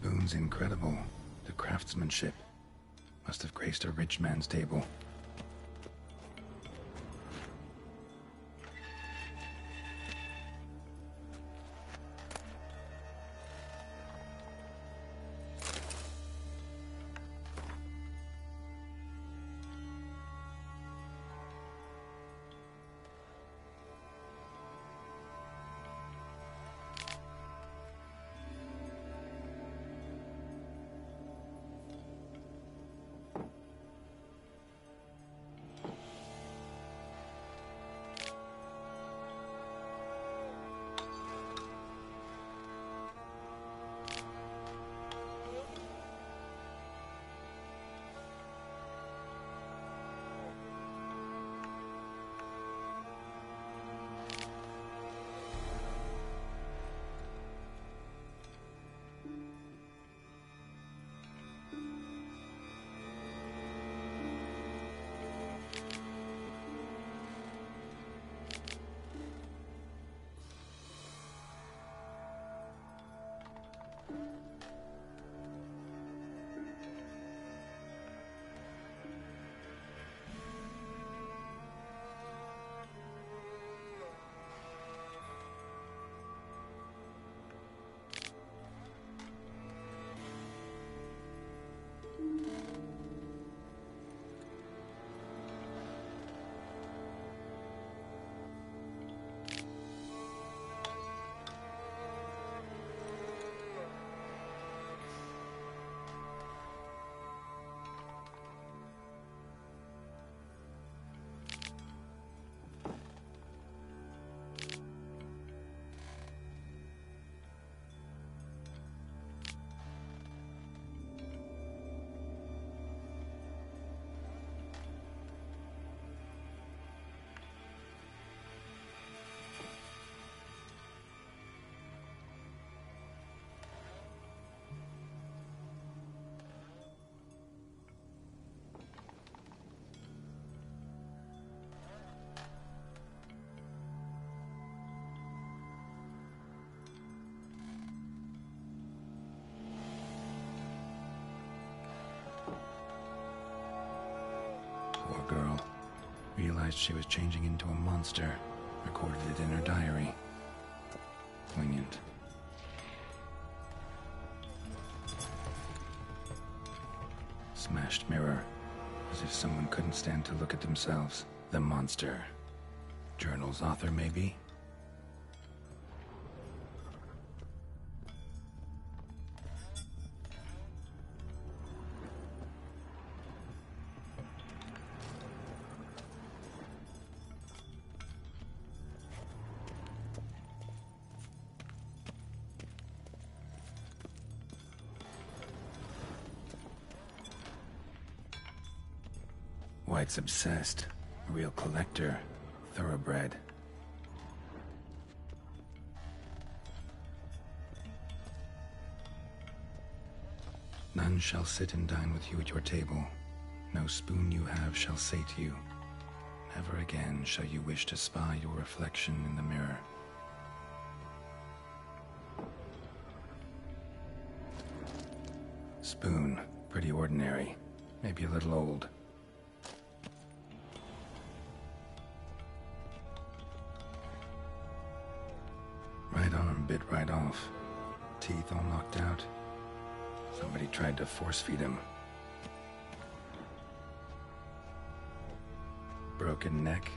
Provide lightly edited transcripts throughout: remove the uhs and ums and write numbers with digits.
spoon's incredible. The craftsmanship must have graced a rich man's table. Poor girl. Realized she was changing into a monster. Recorded it in her diary. Poignant. Smashed mirror. As if someone couldn't stand to look at themselves. The monster. Journal's author, maybe? White's obsessed. A real collector. Thoroughbred. None shall sit and dine with you at your table. No spoon you have shall sate you. Never again shall you wish to spy your reflection in the mirror. Spoon. Pretty ordinary. Maybe a little old. Right arm bit right off. Teeth all knocked out. Somebody tried to force feed him. Broken neck.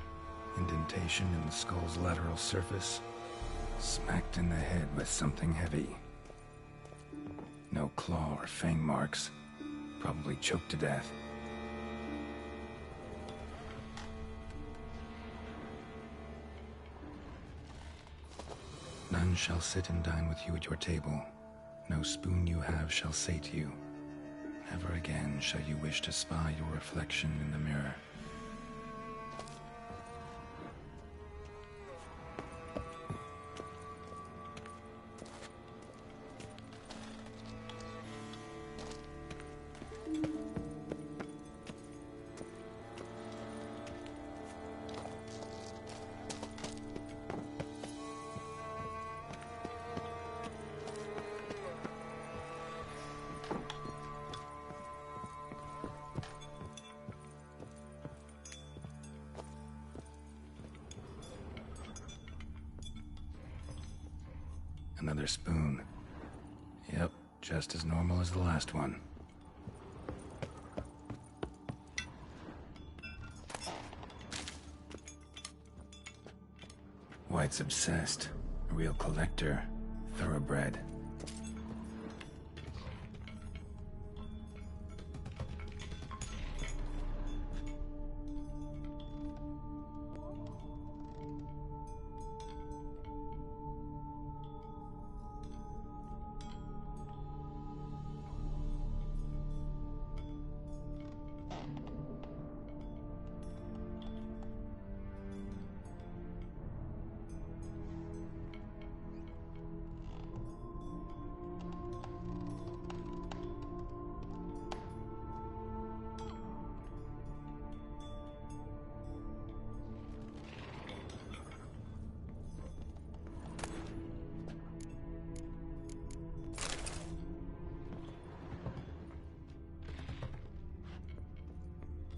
Indentation in the skull's lateral surface. Smacked in the head with something heavy. No claw or fang marks. Probably choked to death. None shall sit and dine with you at your table. No spoon you have shall sate you. Never again shall you wish to spy your reflection in the mirror. Another spoon. Yep, just as normal as the last one. White's obsessed. A real collector. Thoroughbred.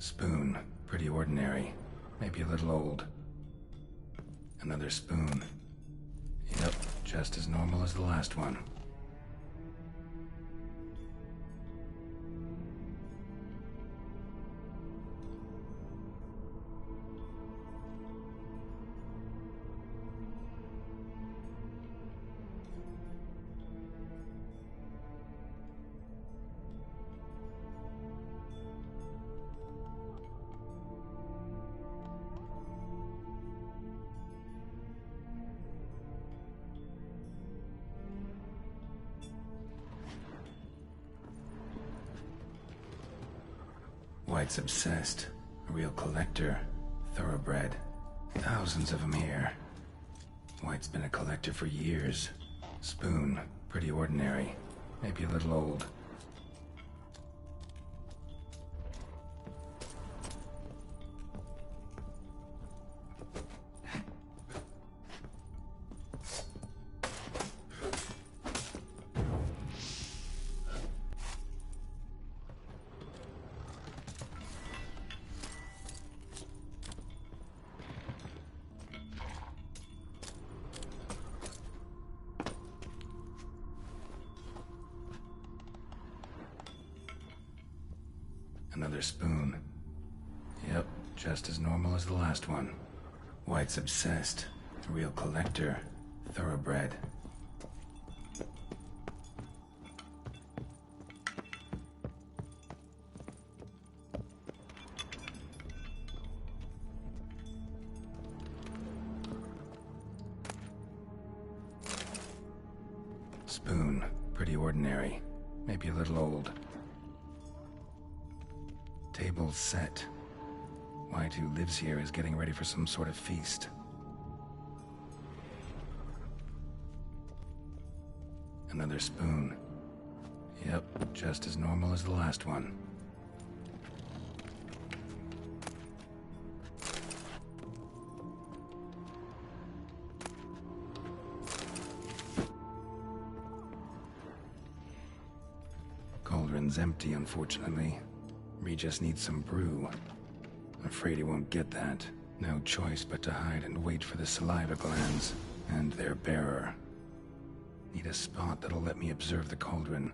Spoon. Pretty ordinary. Maybe a little old. Another spoon. Yep, just as normal as the last one. White's obsessed. A real collector. Thoroughbred. Thousands of them here. White's been a collector for years. Spoon. Pretty ordinary. Maybe a little old. Another spoon. Yep, just as normal as the last one. White's obsessed. A real collector. Thoroughbred. Spoon. Pretty ordinary. Maybe a little old. Table set. White, who lives here, is getting ready for some sort of feast. Another spoon. Yep, just as normal as the last one. Cauldron's empty, unfortunately. Regis needs some brew. I'm afraid he won't get that. No choice but to hide and wait for the saliva glands and their bearer. Need a spot that'll let me observe the cauldron.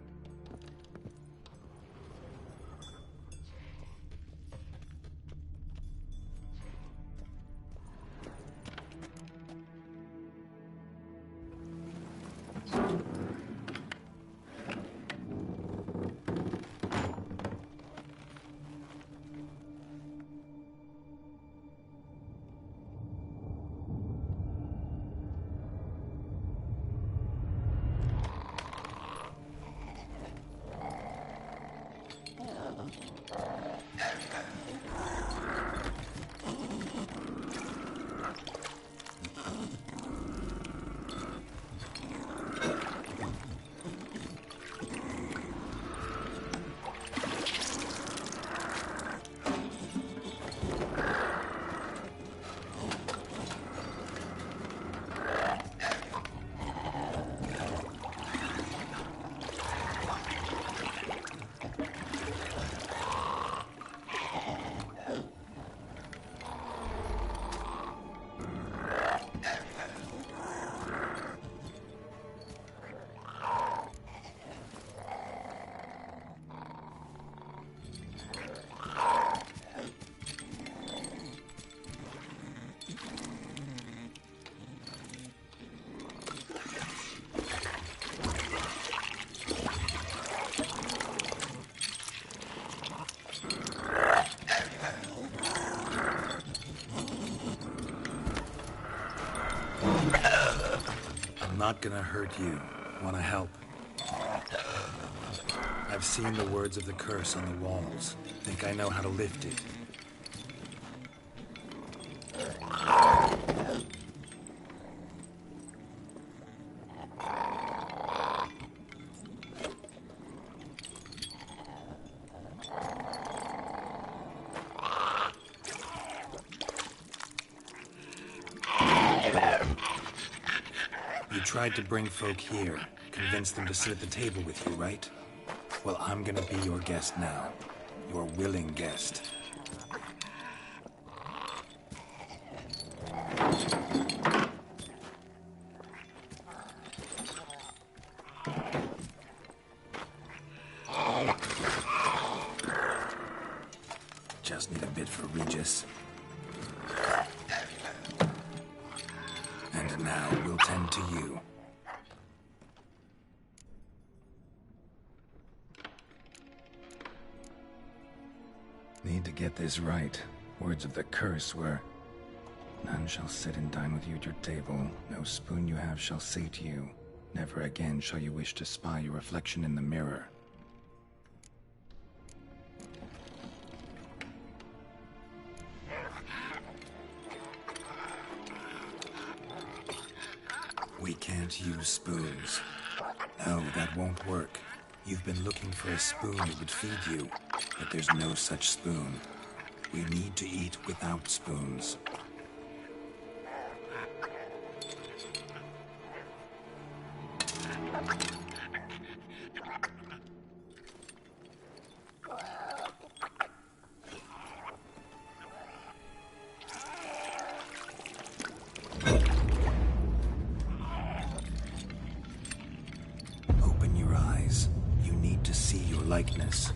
I'm not gonna hurt you. Wanna help? I've seen the words of the curse on the walls. Think I know how to lift it. You tried to bring folk here, convince them to sit at the table with you, right? Well, I'm gonna be your guest now. Your willing guest. Just need a bit for Regis. And now we'll tend to you. Need to get this right. Words of the curse were, none shall sit and dine with you at your table. No spoon you have shall sate you. Never again shall you wish to spy your reflection in the mirror. We can't use spoons. No, that won't work. You've been looking for a spoon that would feed you, but there's no such spoon. We need to eat without spoons. Open your eyes. You need to see your likeness.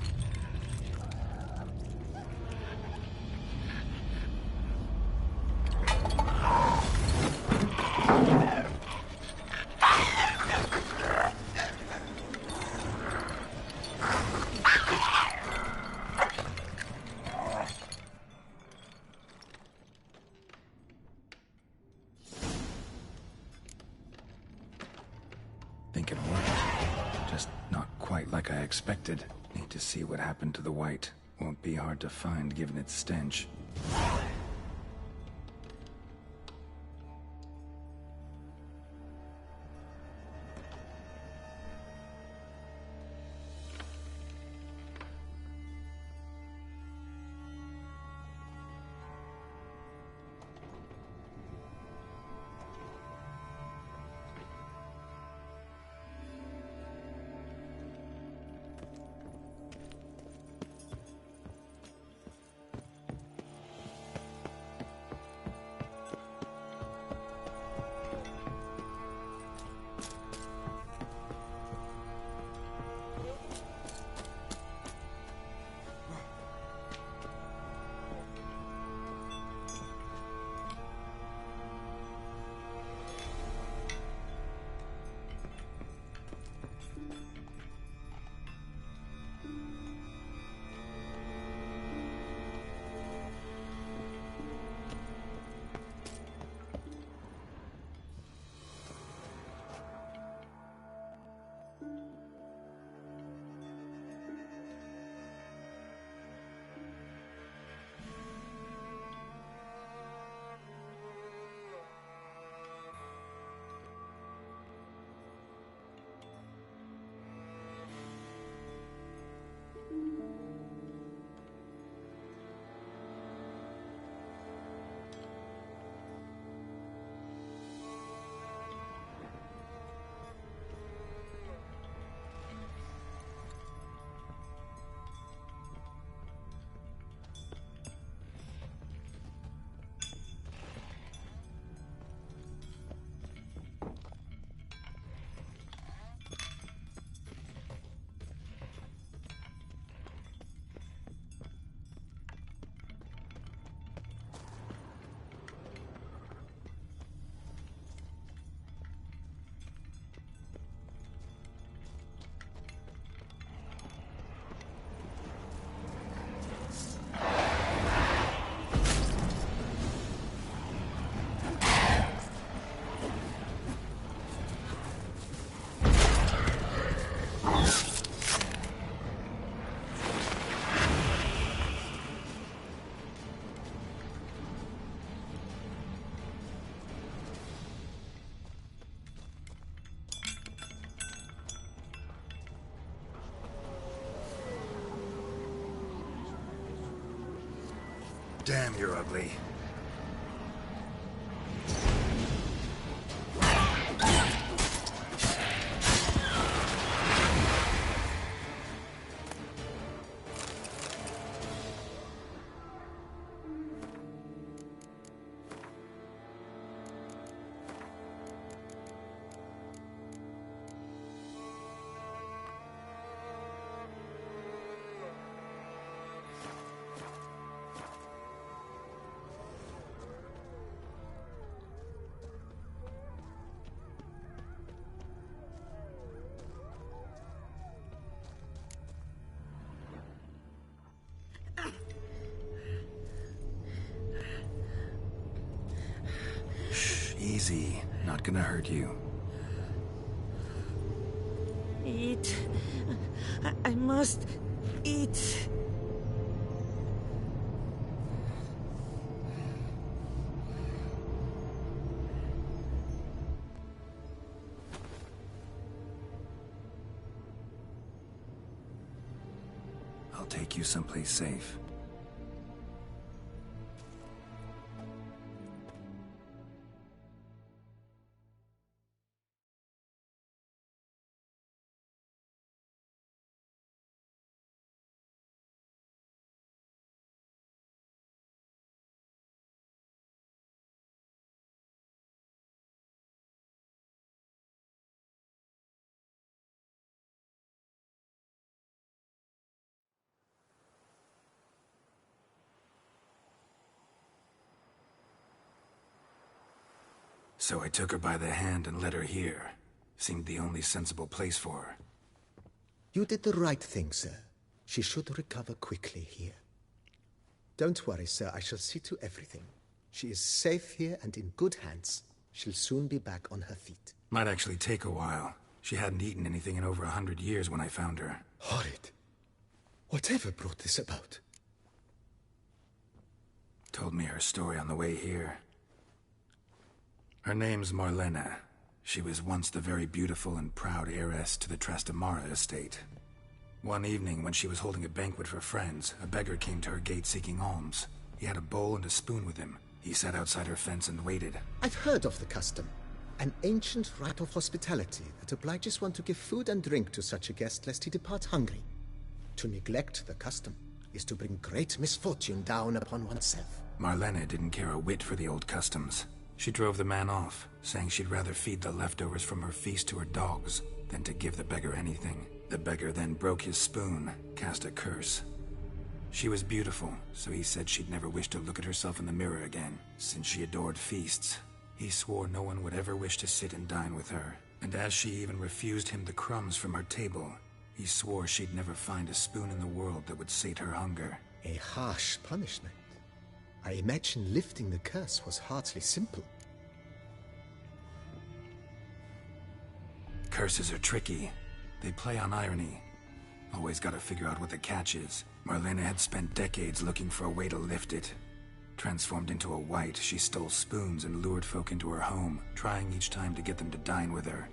Think it worked. Just not quite like I expected. Need to see what happened to the white. Won't be hard to find given its stench. Damn, you're ugly. Easy. Not gonna hurt you. Eat. I must eat. I'll take you someplace safe. So I took her by the hand and led her here. Seemed the only sensible place for her. You did the right thing, sir. She should recover quickly here. Don't worry, sir. I shall see to everything. She is safe here and in good hands. She'll soon be back on her feet. Might actually take a while. She hadn't eaten anything in over 100 years when I found her. Horrid. Whatever brought this about? Told me her story on the way here. Her name's Marlena. She was once the very beautiful and proud heiress to the Trastamara estate. One evening, when she was holding a banquet for friends, a beggar came to her gate seeking alms. He had a bowl and a spoon with him. He sat outside her fence and waited. I've heard of the custom. An ancient rite of hospitality that obliges one to give food and drink to such a guest lest he depart hungry. To neglect the custom is to bring great misfortune down upon oneself. Marlena didn't care a whit for the old customs. She drove the man off, saying she'd rather feed the leftovers from her feast to her dogs than to give the beggar anything. The beggar then broke his spoon, cast a curse. She was beautiful, so he said she'd never wish to look at herself in the mirror again. Since she adored feasts, he swore no one would ever wish to sit and dine with her. And as she even refused him the crumbs from her table, he swore she'd never find a spoon in the world that would sate her hunger. A harsh punishment. I imagine lifting the curse was hardly simple. Curses are tricky. They play on irony. Always gotta figure out what the catch is. Marlena had spent decades looking for a way to lift it. Transformed into a wight, she stole spoons and lured folk into her home, trying each time to get them to dine with her.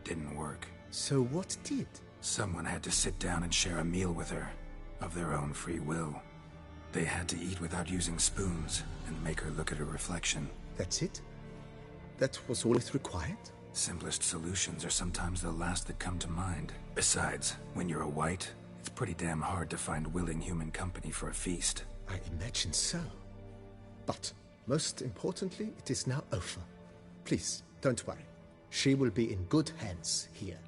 Didn't work. So what did? Someone had to sit down and share a meal with her, of their own free will. They had to eat without using spoons, and make her look at her reflection. That's it? That was all it required? Simplest solutions are sometimes the last that come to mind. Besides, when you're a wight, it's pretty damn hard to find willing human company for a feast. I imagine so. But, most importantly, it is now over. Please, don't worry. She will be in good hands here.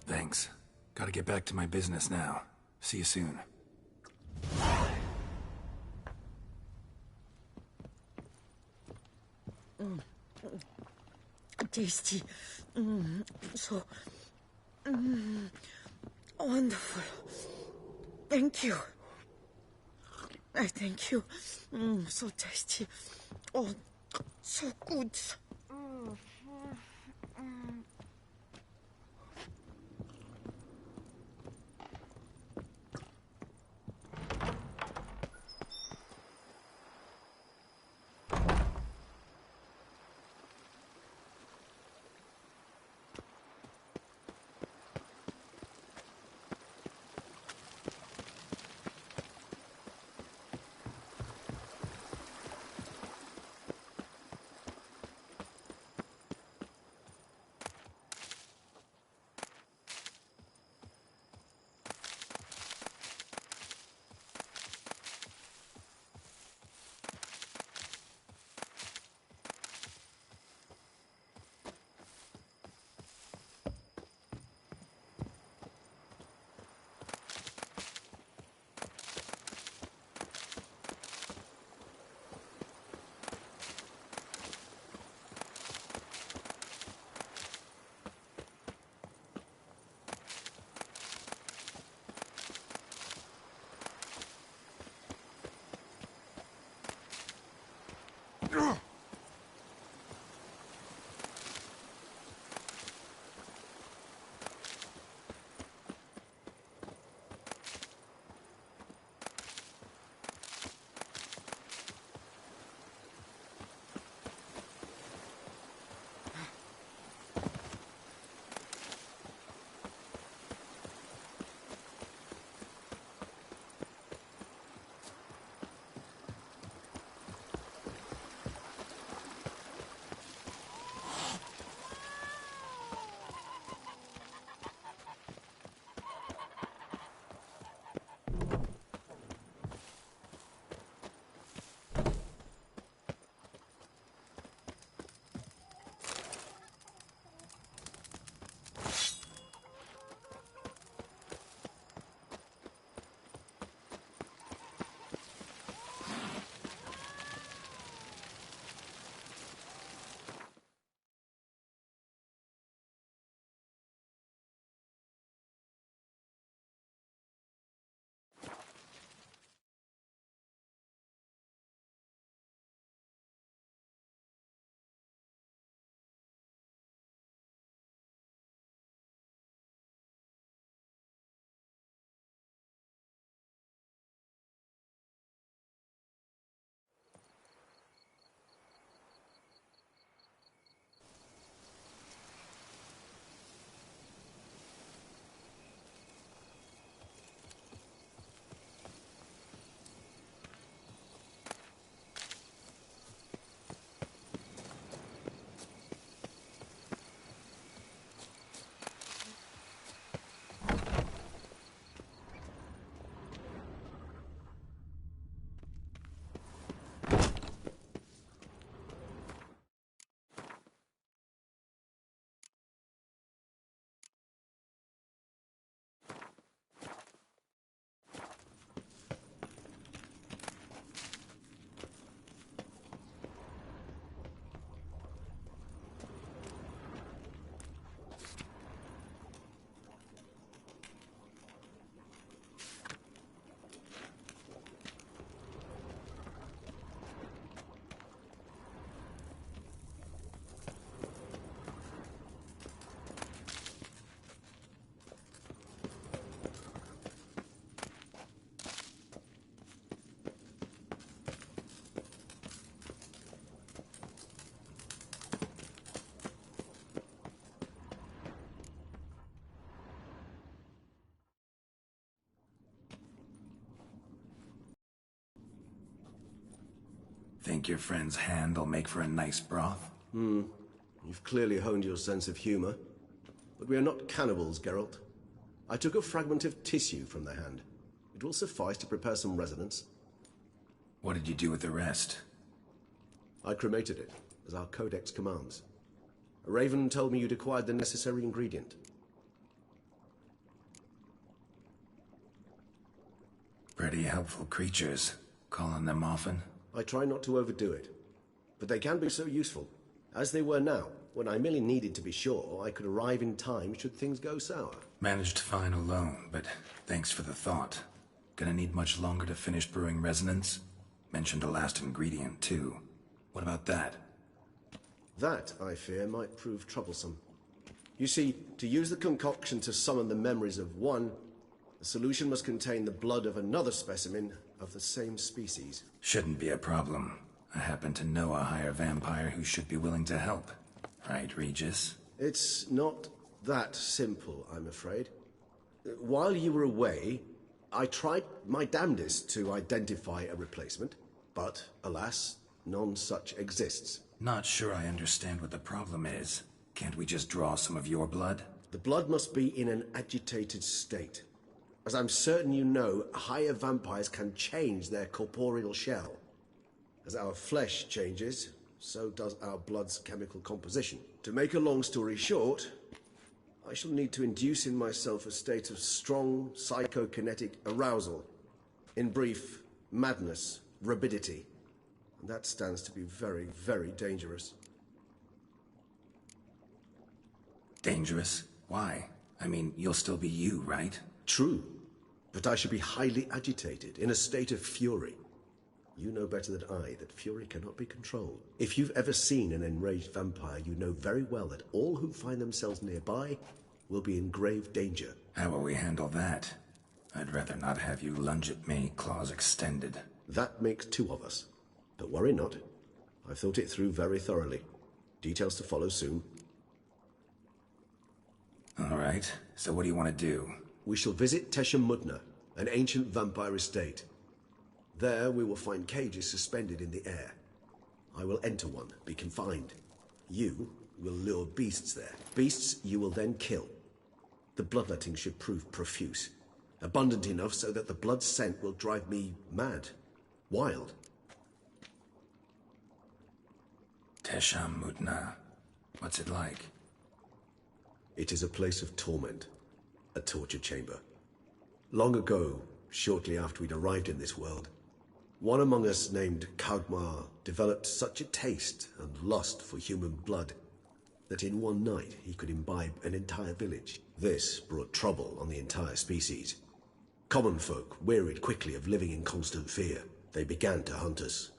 Thanks. Gotta get back to my business now. See you soon. Tasty. So wonderful. Thank you. I thank you. So tasty. Oh, so good. Think your friend's hand'll make for a nice broth? You've clearly honed your sense of humor. But we are not cannibals, Geralt. I took a fragment of tissue from the hand. It will suffice to prepare some resonance. What did you do with the rest? I cremated it, as our codex commands. A raven told me you'd acquired the necessary ingredient. Pretty helpful creatures. Call on them often? I try not to overdo it. But they can be so useful. As they were now, when I merely needed to be sure I could arrive in time should things go sour. Managed fine alone, but thanks for the thought. Gonna need much longer to finish brewing resonance? Mentioned a last ingredient, too. What about that? That, I fear, might prove troublesome. You see, to use the concoction to summon the memories of one, the solution must contain the blood of another specimen of the same species. Shouldn't be a problem. I happen to know a higher vampire who should be willing to help. Right, Regis? It's not that simple, I'm afraid. While you were away, I tried my damnedest to identify a replacement, but, alas, none such exists. Not sure I understand what the problem is. Can't we just draw some of your blood? The blood must be in an agitated state. As I'm certain you know, higher vampires can change their corporeal shell. As our flesh changes, so does our blood's chemical composition. To make a long story short, I shall need to induce in myself a state of strong psychokinetic arousal. In brief, madness, rabidity. And that stands to be very, very dangerous. Dangerous? Why? I mean, you'll still be you, right? True, but I should be highly agitated, in a state of fury. You know better than I that fury cannot be controlled. If you've ever seen an enraged vampire, you know very well that all who find themselves nearby will be in grave danger. How will we handle that? I'd rather not have you lunge at me, claws extended. That makes two of us. But worry not. I've thought it through very thoroughly. Details to follow soon. All right, so what do you want to do? We shall visit Tesham, an ancient vampire estate. There we will find cages suspended in the air. I will enter one, be confined. You will lure beasts there. Beasts you will then kill. The bloodletting should prove profuse. Abundant enough so that the blood scent will drive me mad. Wild. Tesham. What's it like? It is a place of torment. A torture chamber. Long ago, shortly after we'd arrived in this world, one among us named Kagmar developed such a taste and lust for human blood that in one night he could imbibe an entire village. This brought trouble on the entire species. Common folk wearied quickly of living in constant fear. They began to hunt us,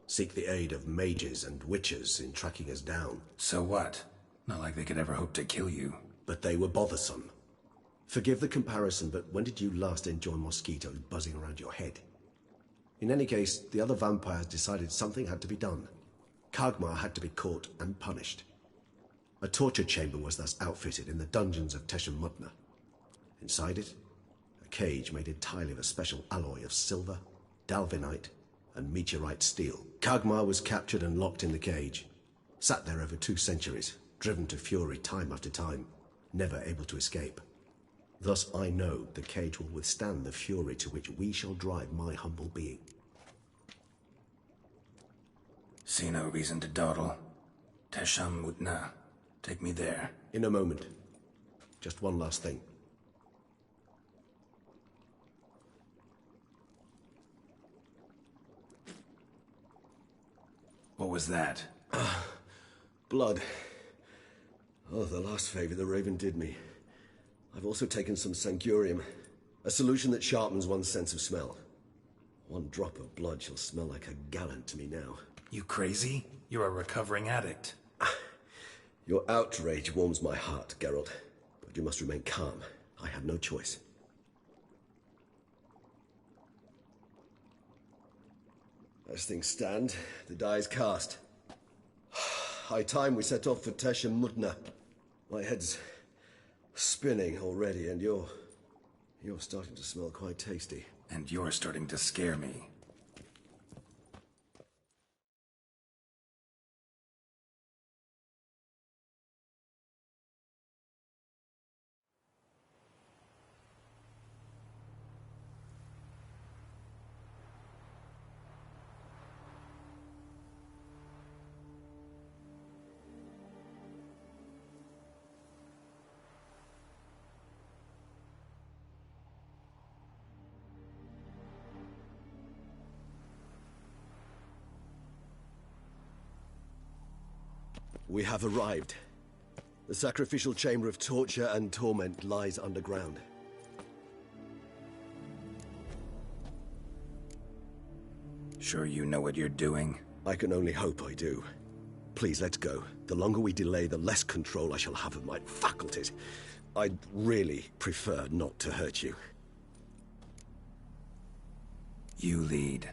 seek the aid of mages and witches in tracking us down. So what? Not like they could ever hope to kill you. But they were bothersome. Forgive the comparison, but when did you last enjoy mosquitoes buzzing around your head? In any case, the other vampires decided something had to be done. Kagmar had to be caught and punished. A torture chamber was thus outfitted in the dungeons of Tesham. Inside it, a cage made entirely of a special alloy of silver, dalvinite, and meteorite steel. Kagmar was captured and locked in the cage. Sat there over 2 centuries, driven to fury time after time, never able to escape. Thus I know the cage will withstand the fury to which we shall drive my humble being. See no reason to dawdle. Tesham. Take me there. In a moment. Just one last thing. What was that? Blood. Oh, the last favor the Raven did me. I've also taken some Sangurium, a solution that sharpens one's sense of smell. One drop of blood shall smell like a gallon to me now. You crazy? You're a recovering addict. Your outrage warms my heart, Geralt, but you must remain calm. I have no choice. As things stand, the die is cast. High time we set off for Tesham. My head's spinning already, and you're starting to smell quite tasty. And you're starting to scare me. We have arrived. The sacrificial chamber of torture and torment lies underground. Sure you know what you're doing? I can only hope I do. Please, let's go. The longer we delay, the less control I shall have of my faculties. I'd really prefer not to hurt you. You lead.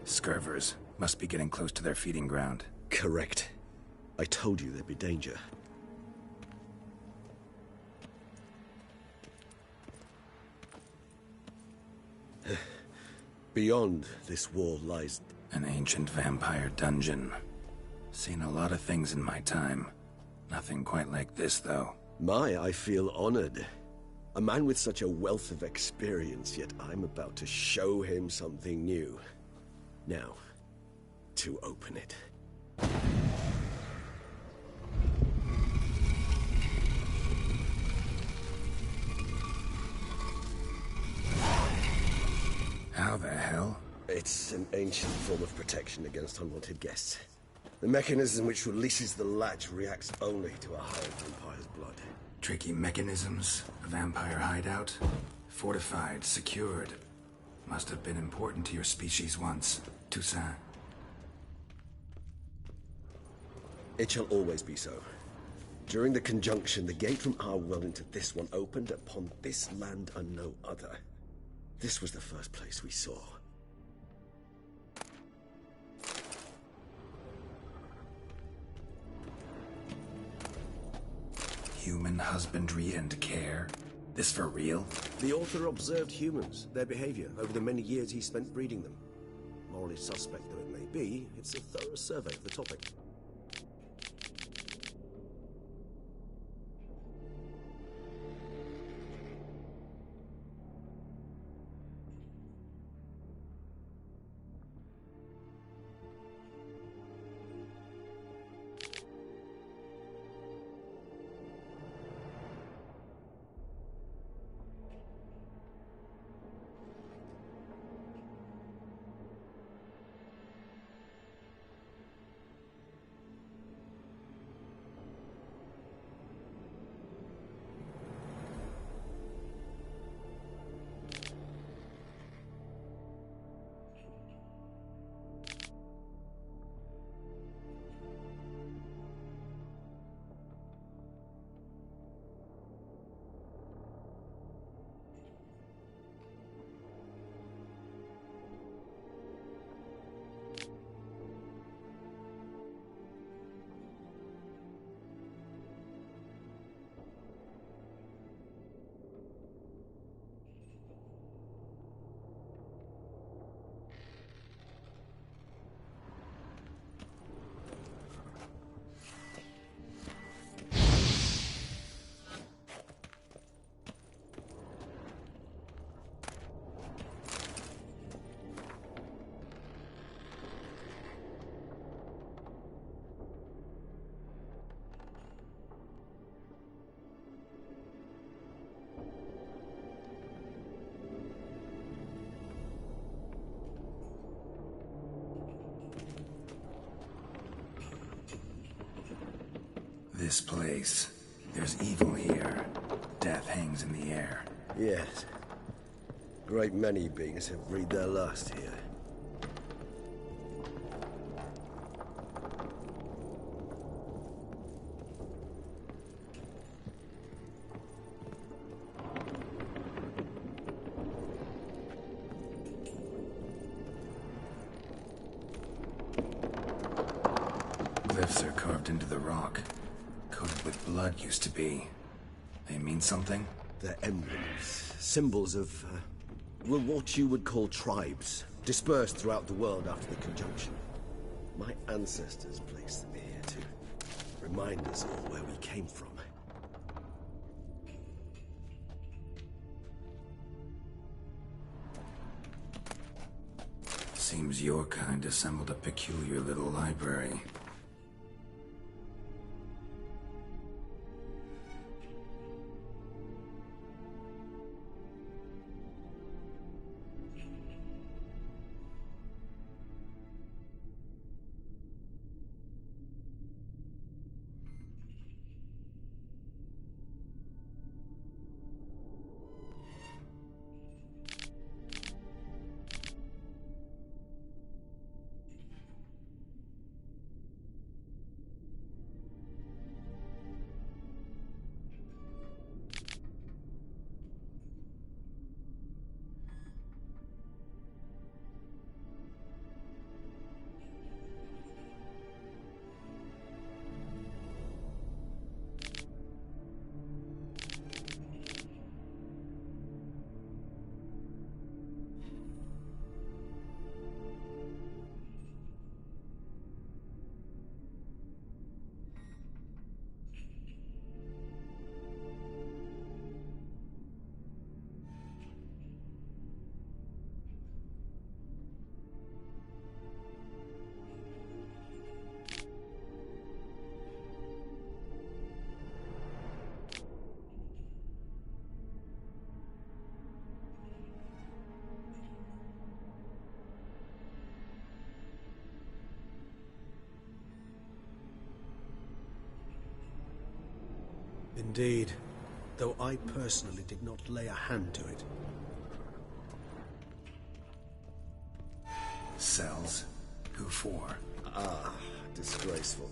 Scurvers must be getting close to their feeding ground. Correct. I told you there'd be danger. Beyond this wall lies... An ancient vampire dungeon. Seen a lot of things in my time. Nothing quite like this, though. I feel honored. A man with such a wealth of experience, yet I'm about to show him something new. Now, to open it. How the hell? It's an ancient form of protection against unwanted guests. The mechanism which releases the latch reacts only to a hired vampire's blood. Tricky mechanisms, a vampire hideout. Fortified, secured. Must have been important to your species once, Tw3. It shall always be so. During the conjunction, the gate from our world into this one opened upon this land and no other. This was the first place we saw. Human husbandry and care? This for real? The author observed humans, their behavior, over the many years he spent breeding them. Morally suspect though it may be, it's a thorough survey of the topic. This place. There's evil here. Death hangs in the air. Yes. Great many beings have breathed their last here. Glyphs are carved into the rock. Coated with blood used to be. They mean something? They're emblems, symbols of, well, what you would call tribes, dispersed throughout the world after the conjunction. My ancestors placed them here to remind us all where we came from. Seems your kind assembled a peculiar little library. Indeed, though I personally did not lay a hand to it. Cells? Who for? Ah, disgraceful.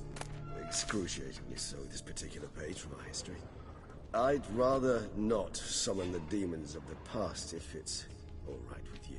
Excruciatingly so, this particular page from our history. I'd rather not summon the demons of the past if it's all right with you.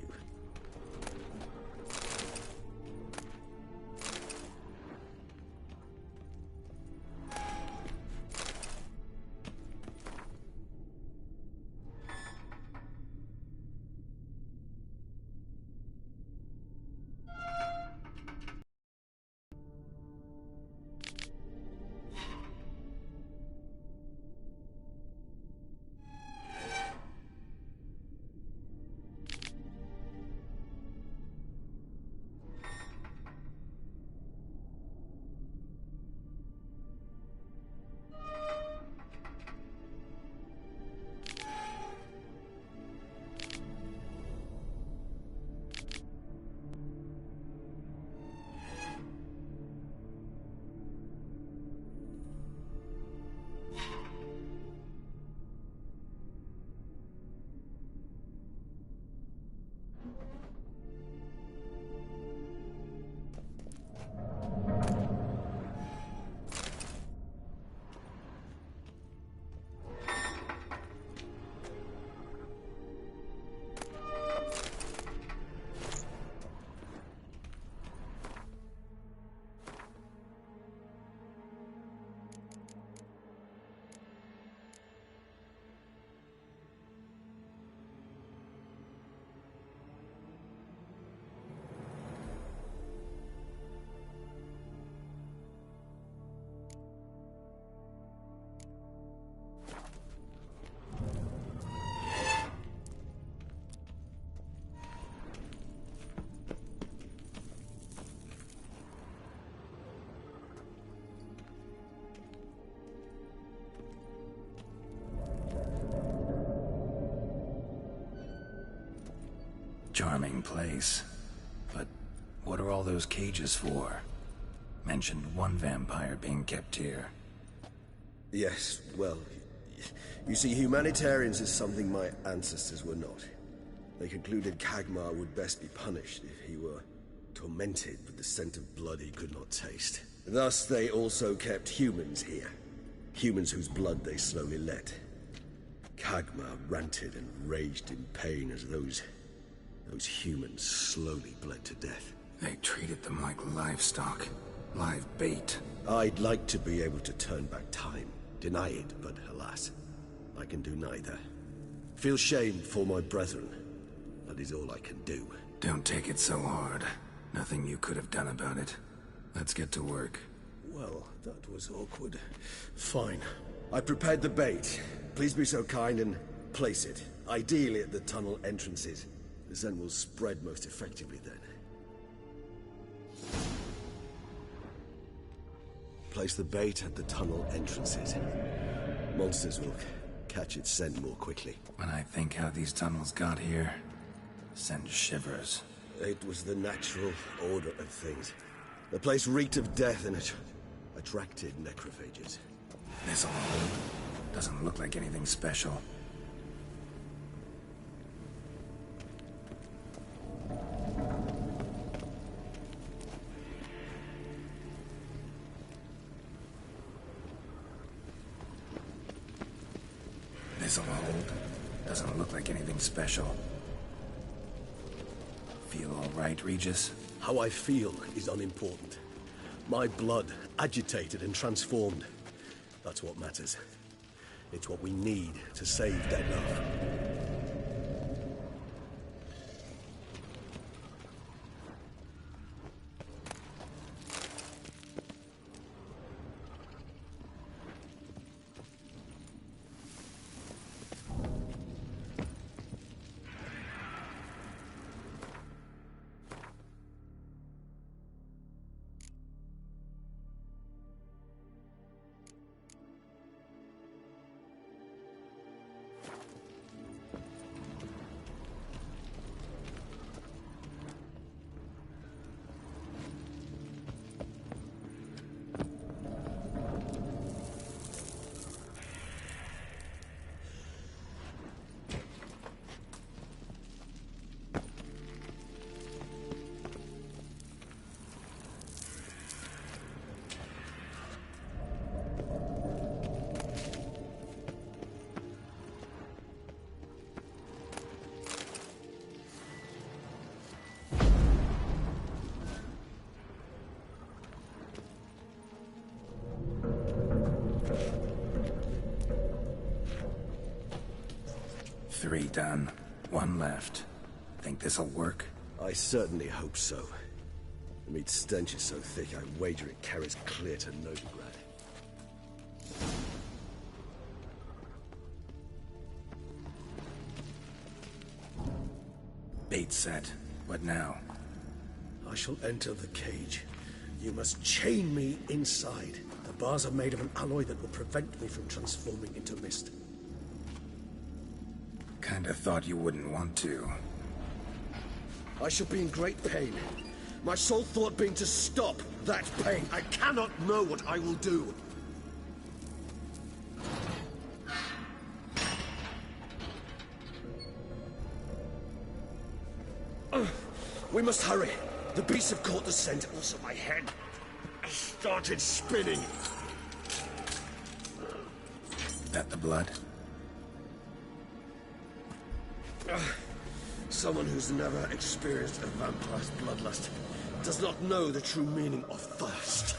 Charming place. But what are all those cages for? Mentioned one vampire being kept here. Yes, well, you see, humanitarians is something my ancestors were not. They concluded Kagmar would best be punished if he were tormented with the scent of blood he could not taste. Thus, they also kept humans here. Humans whose blood they slowly let. Kagmar ranted and raged in pain as those humans slowly bled to death. They treated them like livestock. Live bait. I'd like to be able to turn back time. Deny it, but alas, I can do neither. Feel shame for my brethren. That is all I can do. Don't take it so hard. Nothing you could have done about it. Let's get to work. Well, that was awkward. Fine. I prepared the bait. Please be so kind and place it. Ideally at the tunnel entrances. The Zen will spread most effectively then. Place the bait at the tunnel entrances. Monsters will catch its scent more quickly. When I think how these tunnels got here, send shivers. It was the natural order of things. The place reeked of death and it attracted necrophages. This'll hold. Doesn't look like anything special. This'll hold. Doesn't look like anything special. Feel all right, Regis? How I feel is unimportant. My blood agitated and transformed. That's what matters. It's what we need to save Dead Love. 3 done. 1 left. Think this'll work? I certainly hope so. The meat stench is so thick, I wager it carries clear to Novigrad. Bait set. What now? I shall enter the cage. You must chain me inside. The bars are made of an alloy that will prevent me from transforming into mist. Kinda thought you wouldn't want to. I shall be in great pain. My sole thought being to stop that pain. I cannot know what I will do. We must hurry. The beasts have caught the scent, also my head. I started spinning. That the blood? Someone who's never experienced a vampire's bloodlust does not know the true meaning of thirst.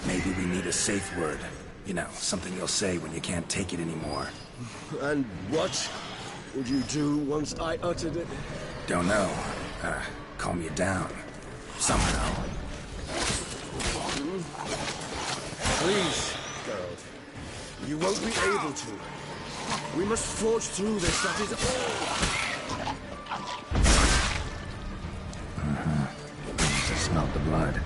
Maybe we need a safe word. You know, something you'll say when you can't take it anymore. And what would you do once I uttered it? Don't know. Calm you down. Somehow. Please, Geralt. You won't be able to. We must forge through this, that is all. I smelled the blood.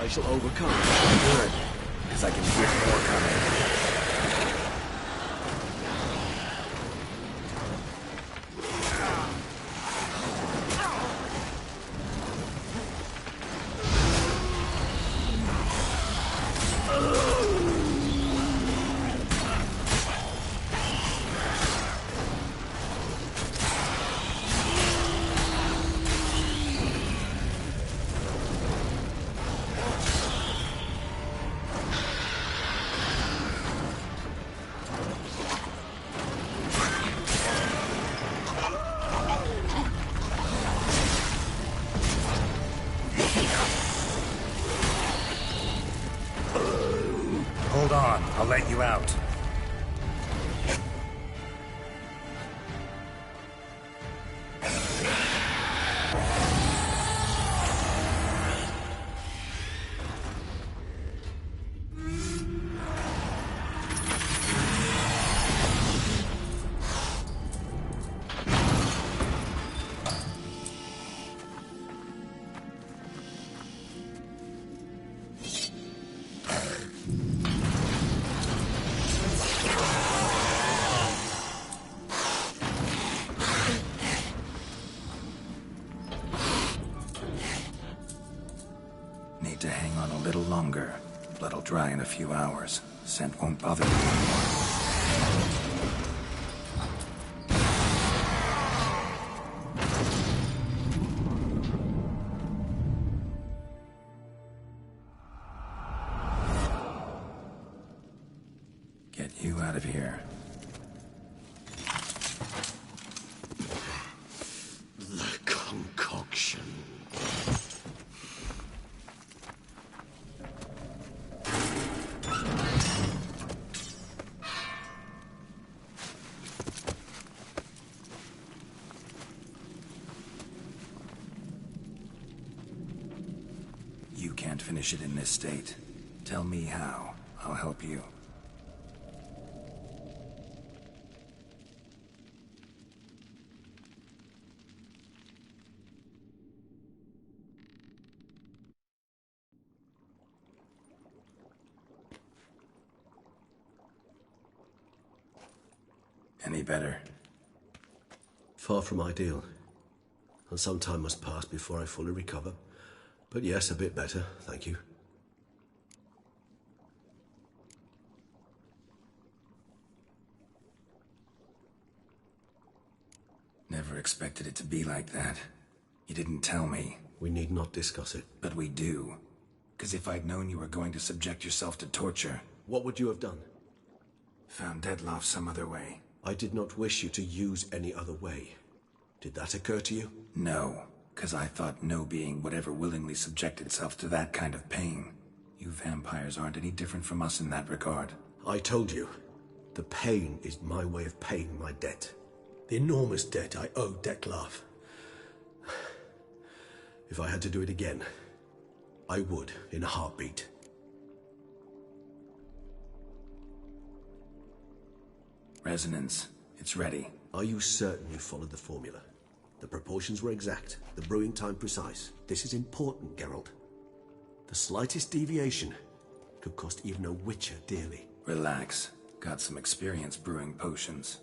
I shall overcome. Good, because I can hear more coming. Hold on, I'll let you out. Need to hang on a little longer. Blood'll dry in a few hours. Scent won't bother you anymore. Get you out of here. The concoction. You can't finish it in this state. Tell me how. I'll help you. Any better? Far from ideal. And some time must pass before I fully recover. But yes, a bit better, thank you. Never expected it to be like that. You didn't tell me. We need not discuss it. But we do. Because if I'd known you were going to subject yourself to torture... What would you have done? Found Dettlaff some other way. I did not wish you to use any other way. Did that occur to you? No, because I thought no being would ever willingly subject itself to that kind of pain. You vampires aren't any different from us in that regard. I told you, the pain is my way of paying my debt. The enormous debt I owe Dettlaff. If I had to do it again, I would, in a heartbeat. Resonance. It's ready. Are you certain you followed the formula? The proportions were exact, the brewing time precise. This is important, Geralt. The slightest deviation could cost even a witcher dearly. Relax. Got some experience brewing potions.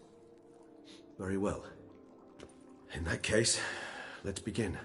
Very well. In that case, let's begin.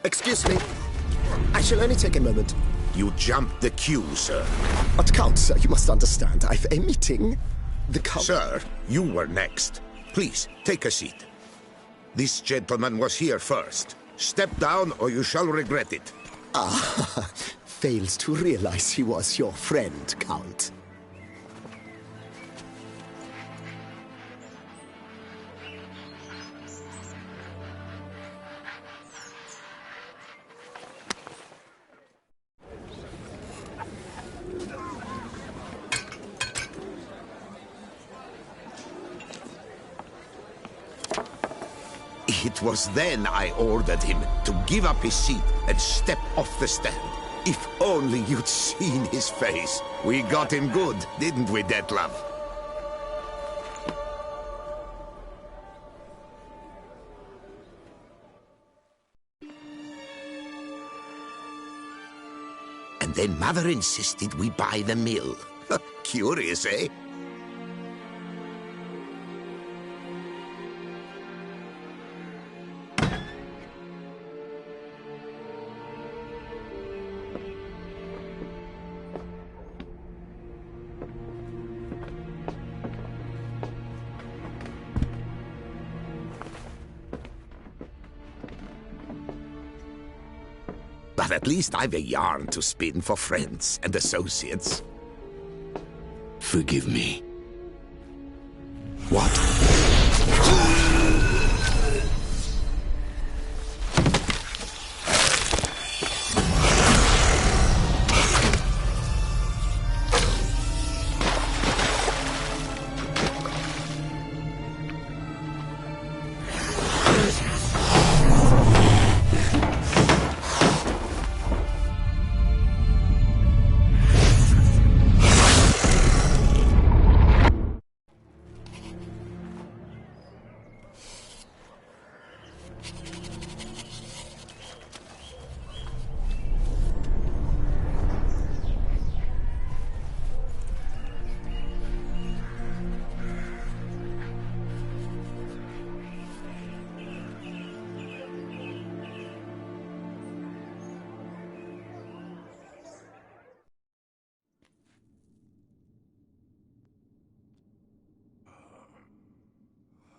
Excuse me. I shall only take a moment. You jumped the queue, sir. But Count, sir, you must understand. I've a meeting. The Count... Sir, you were next. Please, take a seat. This gentleman was here first. Step down or you shall regret it. Ah, fails to realize he was your friend, Count. It was then I ordered him to give up his seat and step off the stand. If only you'd seen his face. We got him good, didn't we, Dettlaff? And then Mother insisted we buy the mill. Curious, eh? But at least I've a yarn to spin for friends and associates. Forgive me. What?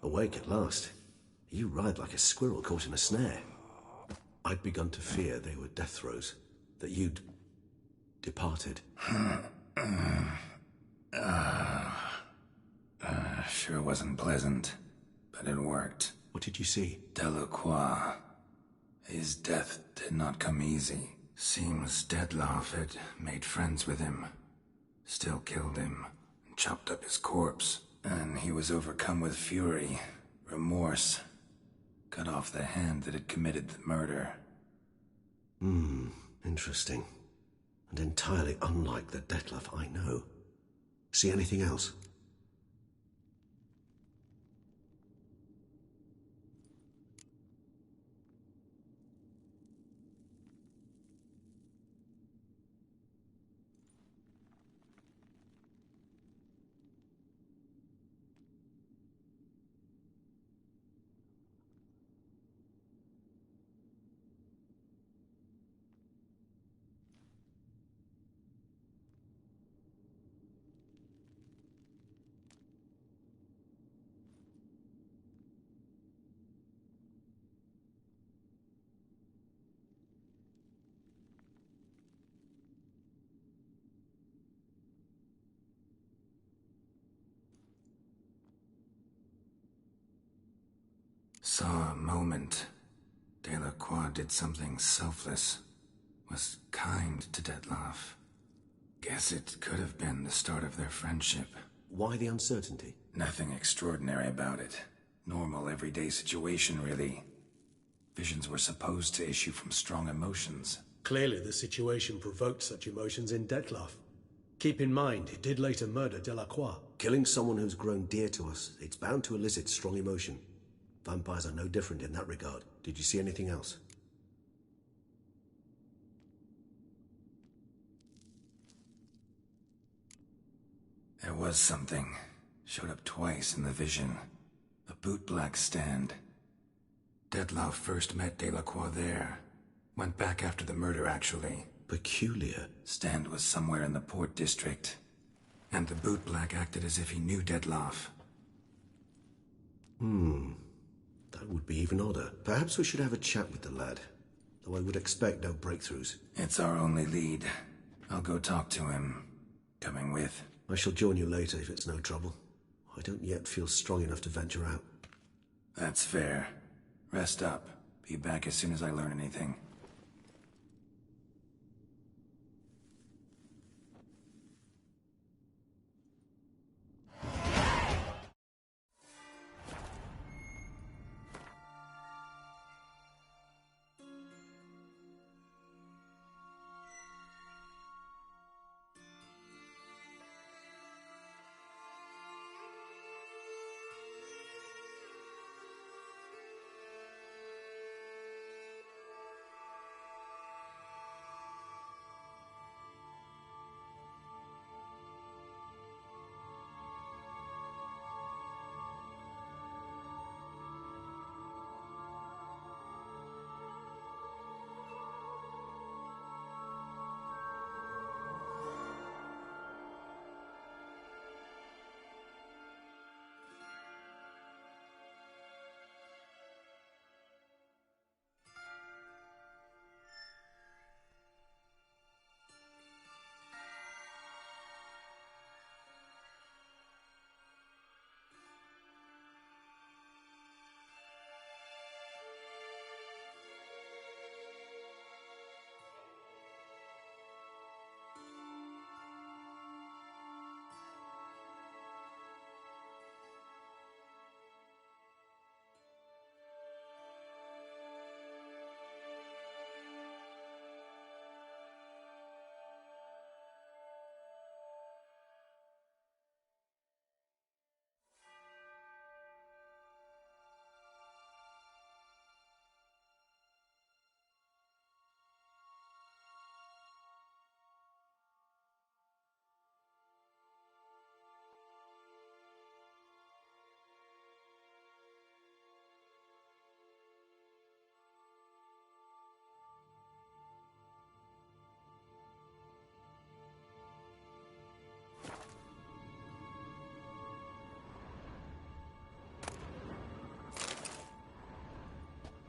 Awake at last. You ride like a squirrel caught in a snare. I'd begun to fear they were death throes, that you'd departed. Sure wasn't pleasant, but it worked. What did you see? Delacroix. His death did not come easy. Seems Dettlaff had made friends with him. Still killed him, and chopped up his corpse. And he was overcome with fury, remorse. Cut off the hand that had committed the murder. Interesting. And entirely unlike the Dettlaff I know. See anything else? Saw a moment. Delacroix did something selfless. Was kind to Dettlaff. Guess it could have been the start of their friendship. Why the uncertainty? Nothing extraordinary about it. Normal, everyday situation, really. Visions were supposed to issue from strong emotions. Clearly the situation provoked such emotions in Dettlaff. Keep in mind, he did later murder Delacroix. Killing someone who's grown dear to us, it's bound to elicit strong emotion. Vampires are no different in that regard. Did you see anything else? There was something. Showed up twice in the vision. A bootblack stand. Dettlaff first met Delacroix there. Went back after the murder, actually. Peculiar. Stand was somewhere in the port district. And the bootblack acted as if he knew Dettlaff. That would be even odder. Perhaps we should have a chat with the lad. Though I would expect no breakthroughs. It's our only lead. I'll go talk to him. Coming with? I shall join you later if it's no trouble. I don't yet feel strong enough to venture out. That's fair. Rest up. Be back as soon as I learn anything.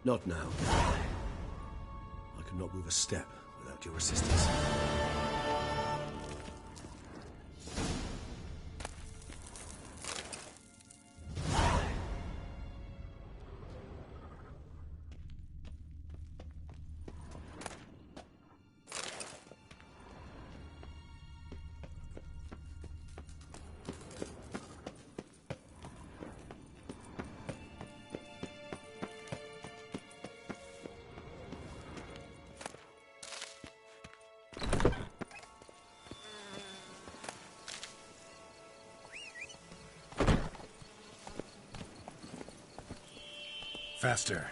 Not now. I cannot move a step without your assistance. Faster.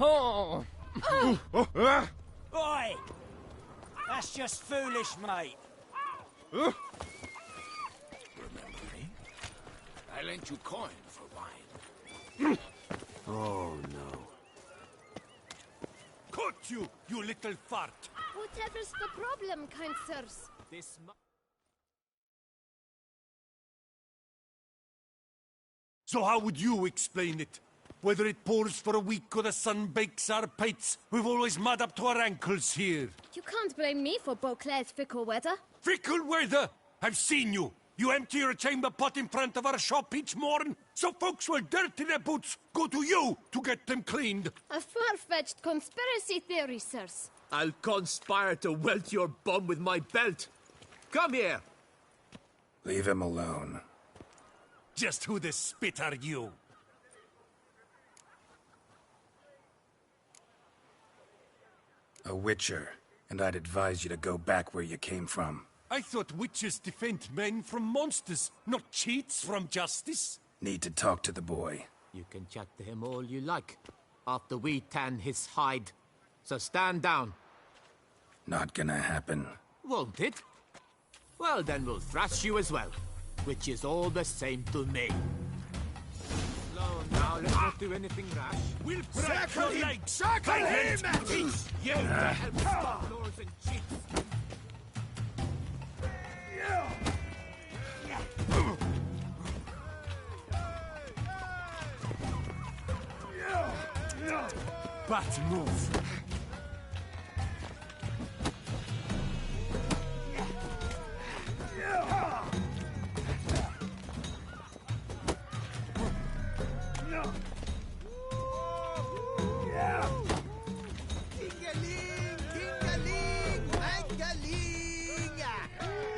Oh! Oi! That's just foolish, mate. Remember me? I lent you coin for wine. Oh, no. Caught you, you little fart! Whatever's the problem, kind sirs? So how would you explain it? Whether it pours for a week or the sun bakes our pates, we've always mud up to our ankles here. You can't blame me for Beauclair's fickle weather. Fickle weather! I've seen you! You empty your chamber pot in front of our shop each morn, so folks will dirty their boots, go to you to get them cleaned. A far-fetched conspiracy theory, sirs. I'll conspire to welt your bum with my belt. Come here. Leave him alone. Just who the spit are you? A witcher, and I'd advise you to go back where you came from. I thought witches defend men from monsters, not cheats from justice. Need to talk to the boy. You can chat to him all you like, after we tan his hide. So stand down. Not gonna happen. Won't it? Well, then we'll thrash you as well, which is all the same to me. Slow now, let's not do anything rash. We'll break your legs! Circle him! Teeth! You help stop floors and cheats! Bat move!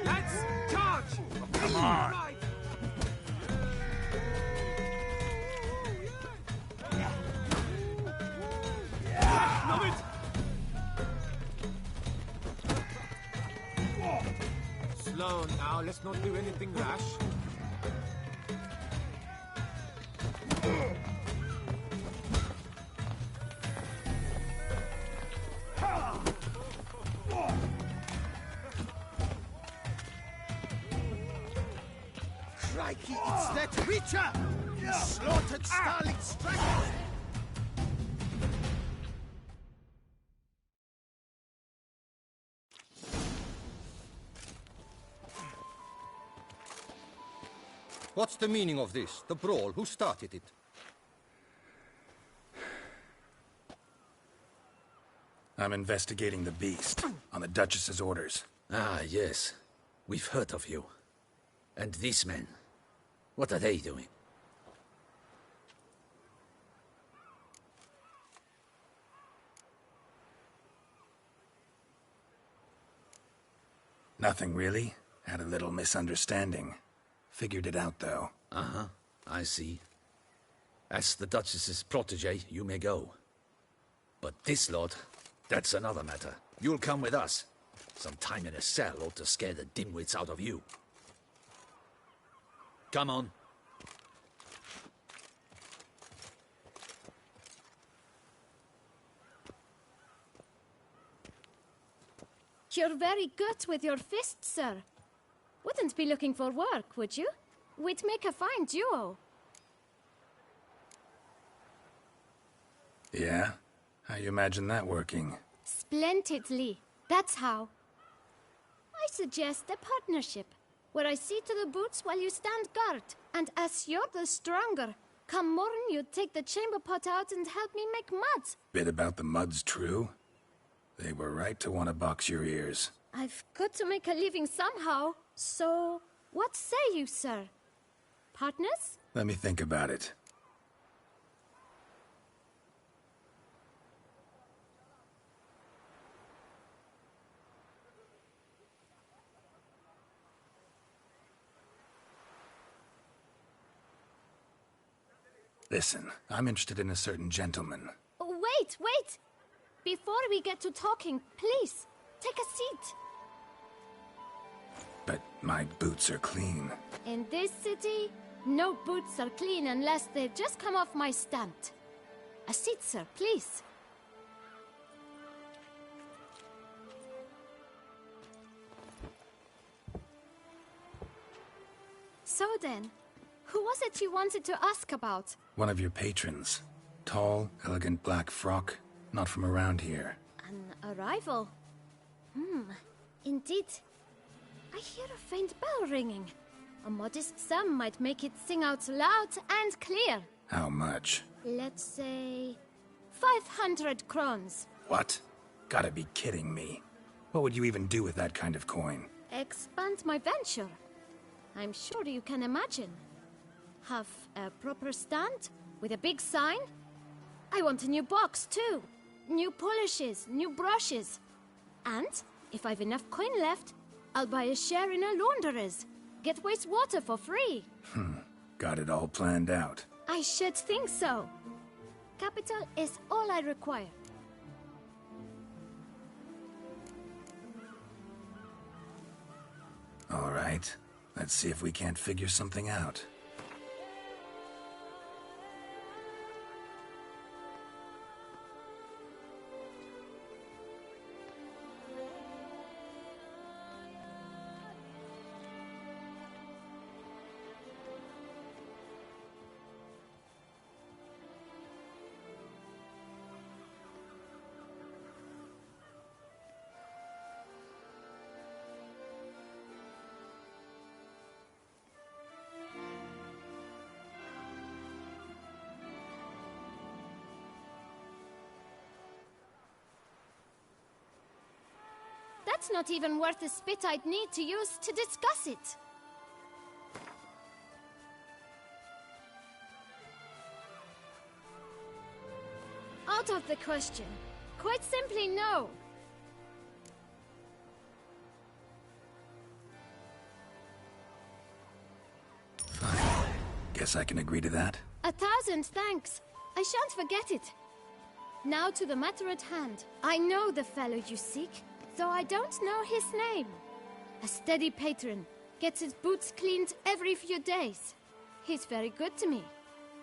Let's charge! Come on! Love it! Slow now, let's not do anything rash. Crikey, it's that Witcher! You slaughtered starling stragglers! What's the meaning of this? The brawl? Who started it? I'm investigating the beast, on the Duchess's orders. Ah, yes. We've heard of you. And these men, what are they doing? Nothing really. Had a little misunderstanding. Figured it out, though. Uh-huh, I see. As the Duchess's protege, you may go. But this lot, that's another matter. You'll come with us. Some time in a cell ought to scare the dimwits out of you. Come on. You're very good with your fists, sir. Wouldn't be looking for work, would you? We'd make a fine duo. Yeah? How you imagine that working? Splendidly. That's how. I suggest a partnership, where I see to the boots while you stand guard. And as you're the stronger, come morn you take the chamber pot out and help me make mud. Bit about the muds true? They were right to want to box your ears. I've got to make a living somehow, so what say you, sir? Partners? Let me think about it. Listen, I'm interested in a certain gentleman. Oh, wait! Before we get to talking, please, take a seat. But my boots are clean. In this city, no boots are clean unless they just come off my stand. A seat, sir, please. So then, who was it you wanted to ask about? One of your patrons. Tall, elegant black frock. Not from around here. An arrival? Indeed. I hear a faint bell ringing. A modest sum might make it sing out loud and clear. How much? Let's say 500 crowns. What? Gotta be kidding me. What would you even do with that kind of coin? Expand my venture. I'm sure you can imagine. Have a proper stand with a big sign. I want a new box too. New polishes, new brushes. And if I've enough coin left, I'll buy a share in a launderer's. Get wastewater for free. Got it all planned out. I should think so. Capital is all I require. All right. Let's see if we can't figure something out. That's not even worth the spit I'd need to use to discuss it. Out of the question. Quite simply, no. Fine. Guess I can agree to that. 1,000 thanks. I shan't forget it. Now to the matter at hand. I know the fellow you seek, though I don't know his name. A steady patron, gets his boots cleaned every few days. He's very good to me.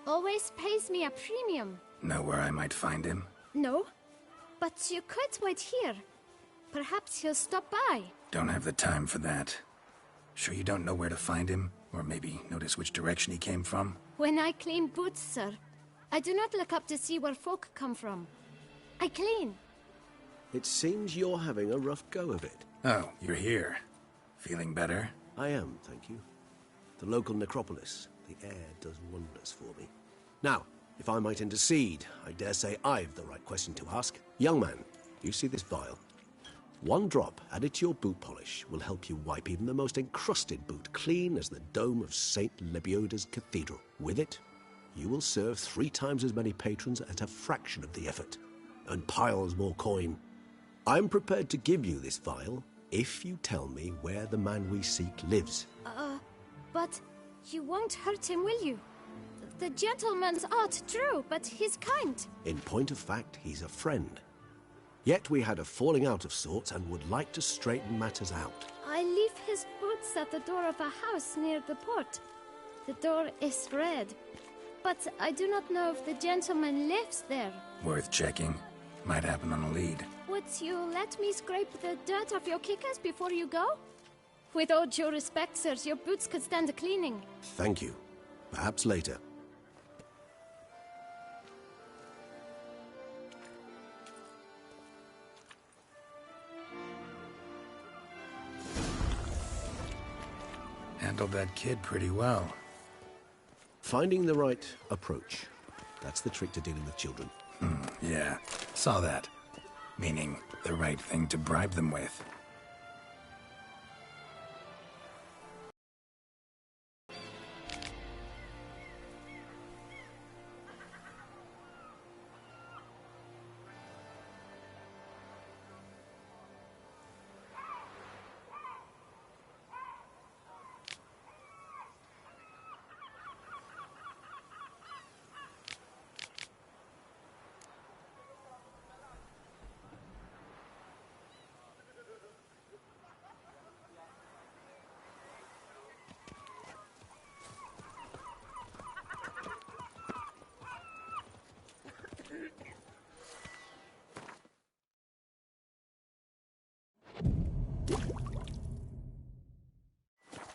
Always pays me a premium. Know where I might find him? No, but you could wait here. Perhaps he'll stop by. Don't have the time for that. Sure you don't know where to find him? Or maybe notice which direction he came from? When I clean boots, sir, I do not look up to see where folk come from. I clean. It seems you're having a rough go of it. Oh, you're here. Feeling better? I am, thank you. The local necropolis. The air does wonders for me. Now, if I might intercede, I dare say I've the right question to ask. Young man, you see this vial? One drop added to your boot polish will help you wipe even the most encrusted boot clean as the dome of St. Lebioda's Cathedral. With it, you will serve 3 times as many patrons at a fraction of the effort, and piles more coin. I'm prepared to give you this vial if you tell me where the man we seek lives. But you won't hurt him, will you? The gentleman's art, true, but he's kind. In point of fact, he's a friend. Yet we had a falling out of sorts and would like to straighten matters out. I leave his boots at the door of a house near the port. The door is red, but I do not know if the gentleman lives there. Worth checking. Might happen on a lead. Would you let me scrape the dirt off your kickers before you go? With all due respect, sirs, your boots could stand a cleaning. Thank you. Perhaps later. handled that kid pretty well. Finding the right approach. That's the trick to dealing with children. Yeah, saw that. Meaning, the right thing to bribe them with.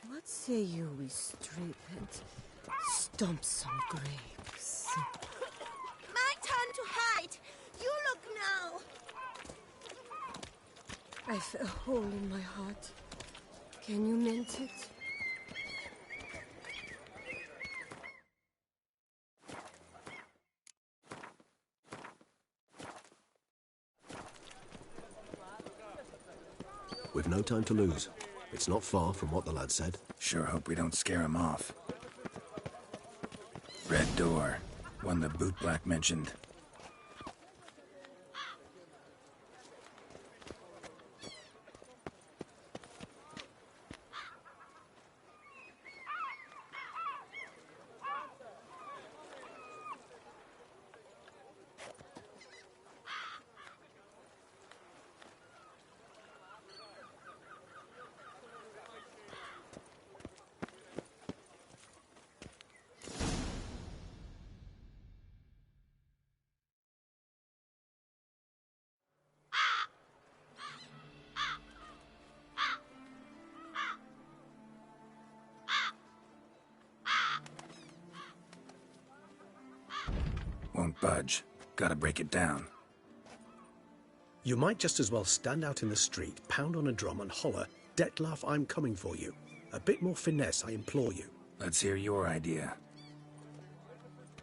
What say you we strip and stomp some grapes? My turn to hide. You look now. I've a hole in my heart. Can you mend it? We've no time to lose. It's not far from what the lad said. Sure hope we don't scare him off. Red door. One the bootblack mentioned. Won't budge. Gotta break it down. You might just as well stand out in the street, pound on a drum and holler, "Detlef, I'm coming for you." A bit more finesse, I implore you. Let's hear your idea.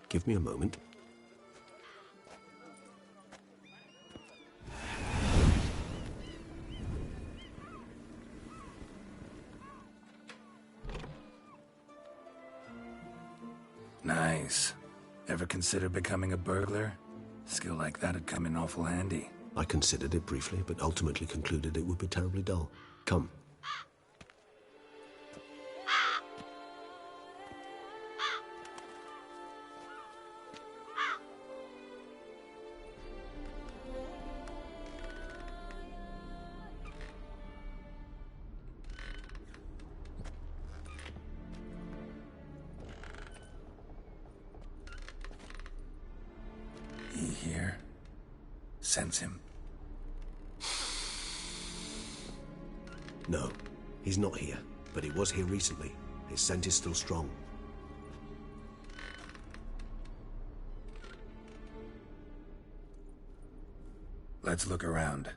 Give me a moment. Nice. Ever consider becoming a burglar? Skill like that'd come in awful handy. I considered it briefly, but ultimately concluded it would be terribly dull. Come. He here? Sense him? No, he's not here, but he was here recently. His scent is still strong. Let's look around.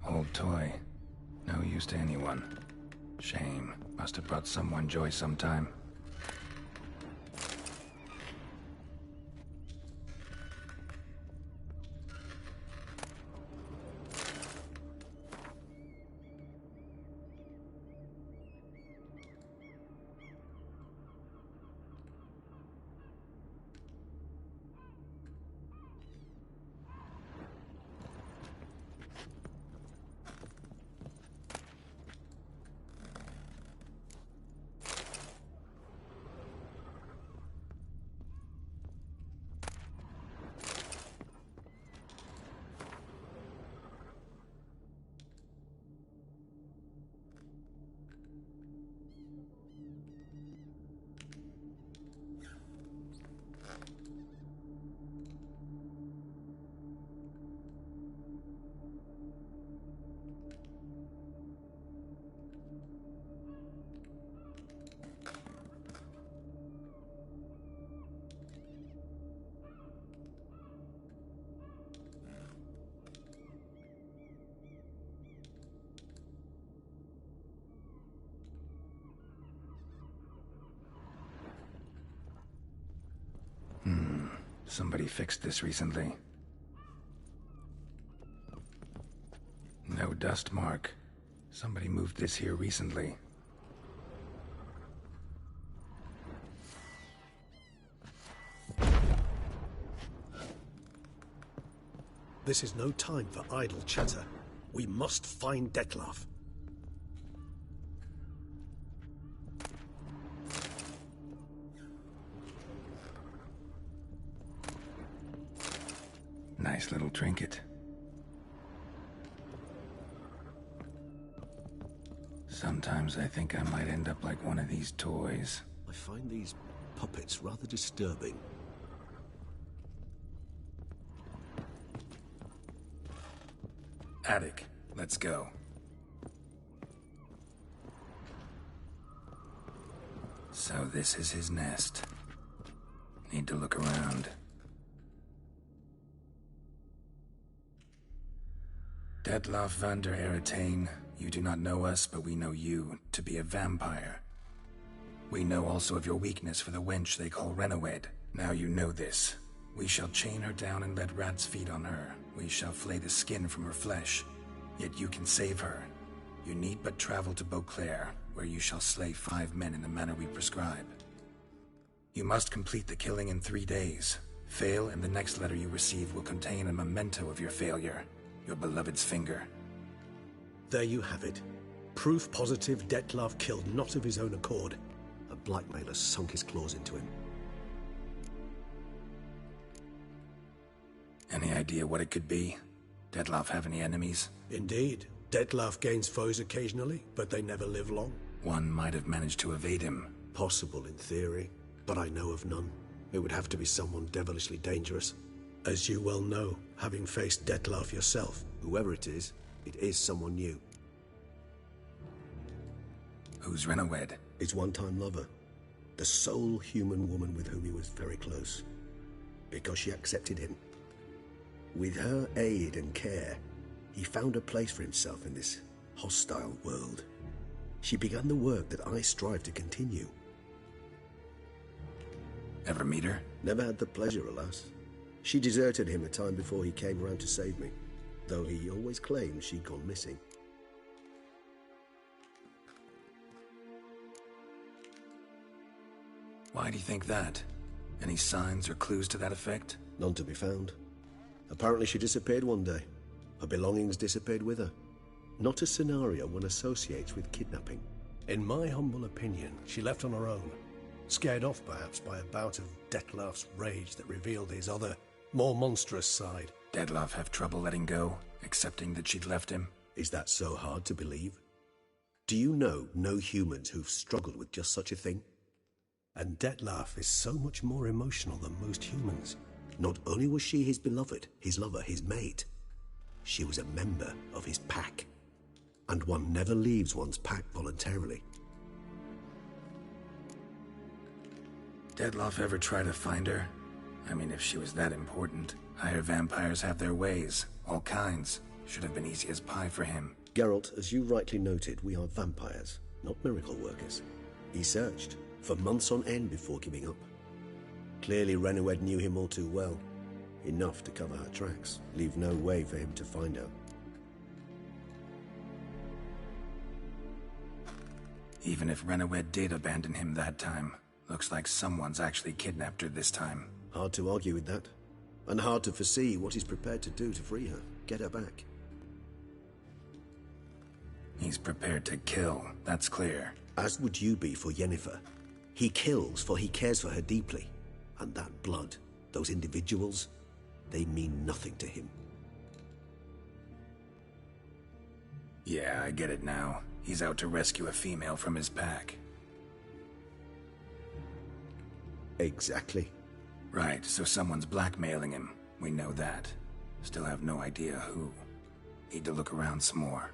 Old toy. No use to anyone. Shame. Must have brought someone joy sometime. Somebody fixed this recently. No dust mark. Somebody moved this here recently. This is no time for idle chatter. We must find Detlef. Nice little trinket. Sometimes I think I might end up like one of these toys. I find these puppets rather disturbing. Attic, let's go. So this is his nest. Need to look around. Detlef van der Eretain, you do not know us, but we know you to be a vampire. We know also of your weakness for the wench they call Renowed. Now you know this. We shall chain her down and let rats feed on her. We shall flay the skin from her flesh. Yet you can save her. You need but travel to Beauclair, where you shall slay 5 men in the manner we prescribe. You must complete the killing in 3 days. Fail, and the next letter you receive will contain a memento of your failure. Your beloved's finger. There you have it. Proof positive Detlef killed not of his own accord. A blackmailer sunk his claws into him. Any idea what it could be? Detlef have any enemies? Indeed. Detlef gains foes occasionally, but they never live long. One might have managed to evade him. Possible in theory, but I know of none. It would have to be someone devilishly dangerous. As you well know, having faced Detlef yourself. Whoever it is someone new. Who's Renowed? His one-time lover. The sole human woman with whom he was very close. Because she accepted him. With her aid and care, he found a place for himself in this hostile world. She began the work that I strive to continue. Ever meet her? Never had the pleasure, alas. She deserted him a time before he came round to save me, though he always claimed she'd gone missing. Why do you think that? Any signs or clues to that effect? None to be found. Apparently she disappeared one day. Her belongings disappeared with her. Not a scenario one associates with kidnapping. In my humble opinion, she left on her own. Scared off perhaps by a bout of Detlef's rage that revealed his other, more monstrous side. Detlef have trouble letting go, accepting that she'd left him? Is that so hard to believe? Do you know no humans who've struggled with just such a thing? And Detlef is so much more emotional than most humans. Not only was she his beloved, his lover, his mate, she was a member of his pack. And one never leaves one's pack voluntarily. Detlef ever try to find her? I mean, if she was that important. Higher vampires have their ways, all kinds. Should have been easy as pie for him. Geralt, as you rightly noted, we are vampires, not miracle workers. He searched for months on end before giving up. Clearly Renowed knew him all too well. Enough to cover her tracks, leave no way for him to find her. Even if Renowed did abandon him that time, looks like someone's actually kidnapped her this time. Hard to argue with that. And hard to foresee what he's prepared to do to free her, get her back. He's prepared to kill, that's clear. As would you be for Yennefer. He kills for he cares for her deeply. And that blood, those individuals, they mean nothing to him. Yeah, I get it now. He's out to rescue a female from his pack. Exactly. Right, so someone's blackmailing him. We know that. Still have no idea who. Need to look around some more.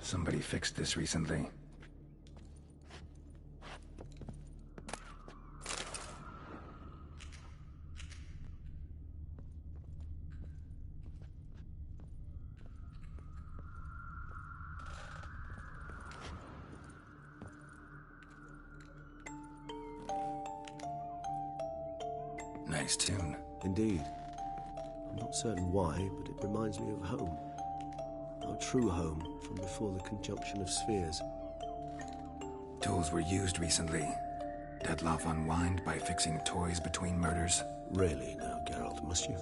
Somebody fixed this recently. Nice tune. Indeed. I'm not certain why, but it reminds me of home. Our true home from before the conjunction of spheres. Tools were used recently. Dettlaff unwind by fixing toys between murders. Really now, Geralt, must you?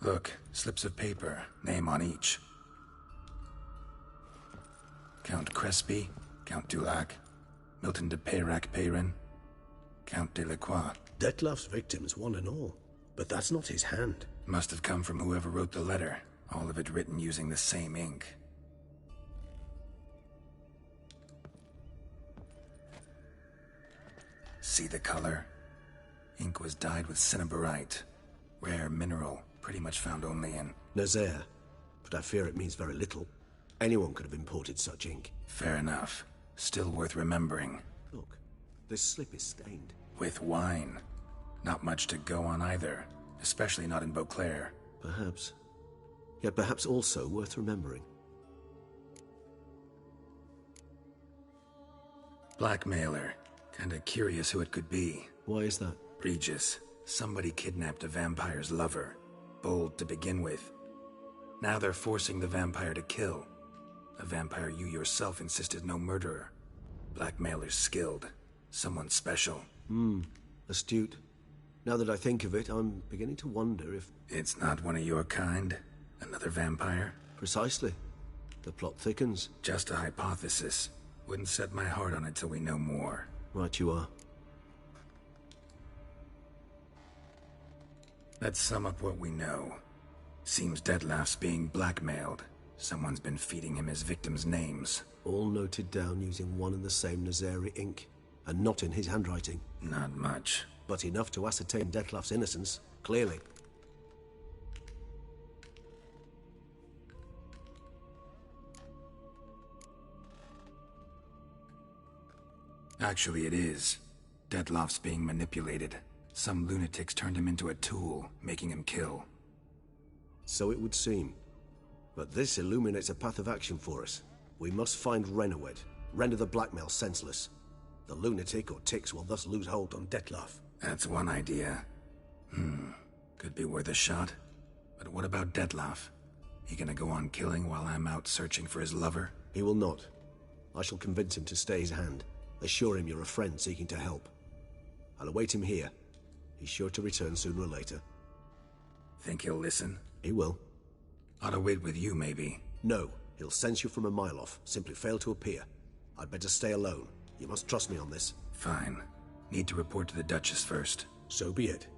Look, slips of paper, name on each. Count Crespi, Count Dulac, Milton de Peyrac-Peyrin, Count Delacroix. Dettlaff's victims, one and all. But that's not his hand. Must have come from whoever wrote the letter, all of it written using the same ink. See the color? Ink was dyed with cinnabarite, rare mineral, pretty much found only in Nazaire, but I fear it means very little. Anyone could have imported such ink. Fair enough. Still worth remembering. Look, this slip is stained. With wine. Not much to go on either, especially not in Beauclair. Perhaps. Yet perhaps also worth remembering. Blackmailer. Kinda curious who it could be. Why is that? Regis. Somebody kidnapped a vampire's lover. Bold to begin with. Now they're forcing the vampire to kill. A vampire you yourself insisted no murderer. Blackmailer's skilled. Someone special. Astute. Now that I think of it, I'm beginning to wonder if... It's not one of your kind? Another vampire? Precisely. The plot thickens. Just a hypothesis. Wouldn't set my heart on it till we know more. Right you are. Let's sum up what we know. Seems Dettlaff's being blackmailed. Someone's been feeding him his victims' names. All noted down using one and the same Nazari ink. And not in his handwriting. Not much. But enough to ascertain Dettlaff's innocence, clearly. Actually, it is. Dettlaff's being manipulated. Some lunatics turned him into a tool, making him kill. So it would seem. But this illuminates a path of action for us. We must find Renowed, render the blackmail senseless. The lunatic or ticks will thus lose hold on Dettlaff. That's one idea. Could be worth a shot. But what about Dettlaff? He gonna go on killing while I'm out searching for his lover? He will not. I shall convince him to stay his hand. Assure him you're a friend seeking to help. I'll await him here. He's sure to return sooner or later. Think he'll listen? He will. Ought to wait with you, maybe. No, he'll sense you from a mile off. Simply fail to appear. I'd better stay alone. You must trust me on this. Fine. Need to report to the Duchess first. So be it.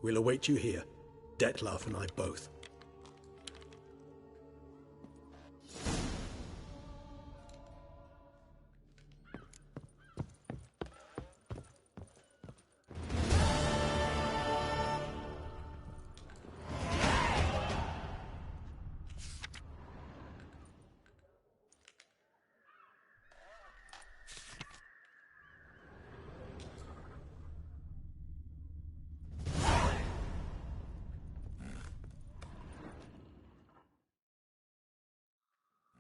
We'll await you here. Dettlaff and I both.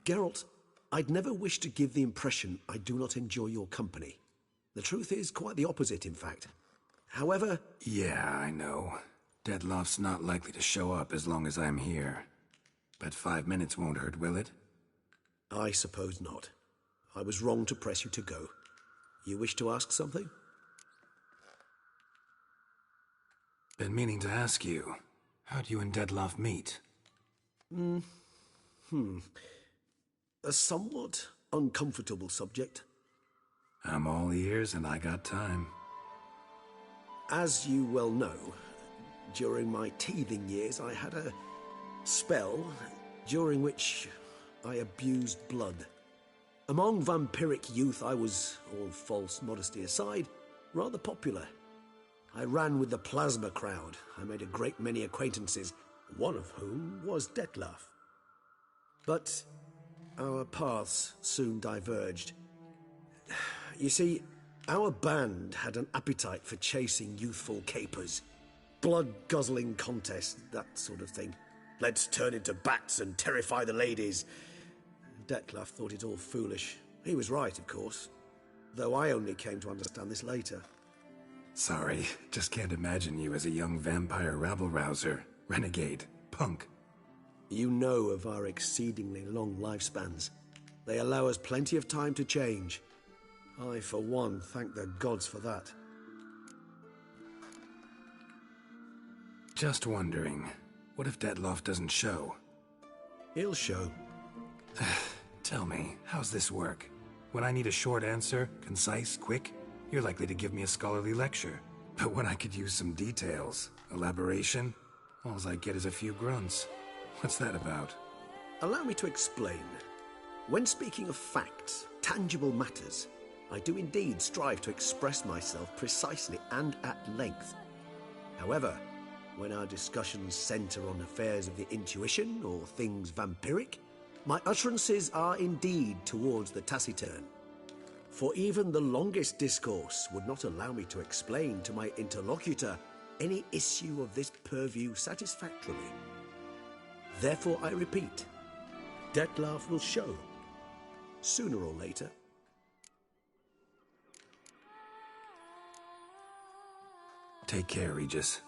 Geralt, I'd never wish to give the impression I do not enjoy your company. The truth is quite the opposite, in fact. However... Yeah, I know. Dettlaff's not likely to show up as long as I'm here. But 5 minutes won't hurt, will it? I suppose not. I was wrong to press you to go. You wish to ask something? Been meaning to ask you. How'd you and Dettlaff meet? A somewhat uncomfortable subject. I'm all ears and I got time. As you well know, during my teething years I had a spell during which I abused blood. Among vampiric youth, I was, all false modesty aside, rather popular. I ran with the plasma crowd. I made a great many acquaintances, one of whom was Detlef. But our paths soon diverged. You see, our band had an appetite for chasing youthful capers. Blood-guzzling contests, that sort of thing. Let's turn into bats and terrify the ladies. Detlef thought it all foolish. He was right, of course. Though I only came to understand this later. Sorry, just can't imagine you as a young vampire rabble-rouser, renegade, punk. You know of our exceedingly long lifespans. They allow us plenty of time to change. I, for one, thank the gods for that. Just wondering, what if Detlef doesn't show? He'll show. Tell me, how's this work? When I need a short answer, concise, quick, you're likely to give me a scholarly lecture. But when I could use some details, elaboration, all I get is a few grunts. What's that about? Allow me to explain. When speaking of facts, tangible matters, I do indeed strive to express myself precisely and at length. However, when our discussions center on affairs of the intuition or things vampiric, my utterances are indeed towards the taciturn. For even the longest discourse would not allow me to explain to my interlocutor any issue of this purview satisfactorily. Therefore, I repeat, Detlef will show, sooner or later. Take care, Regis.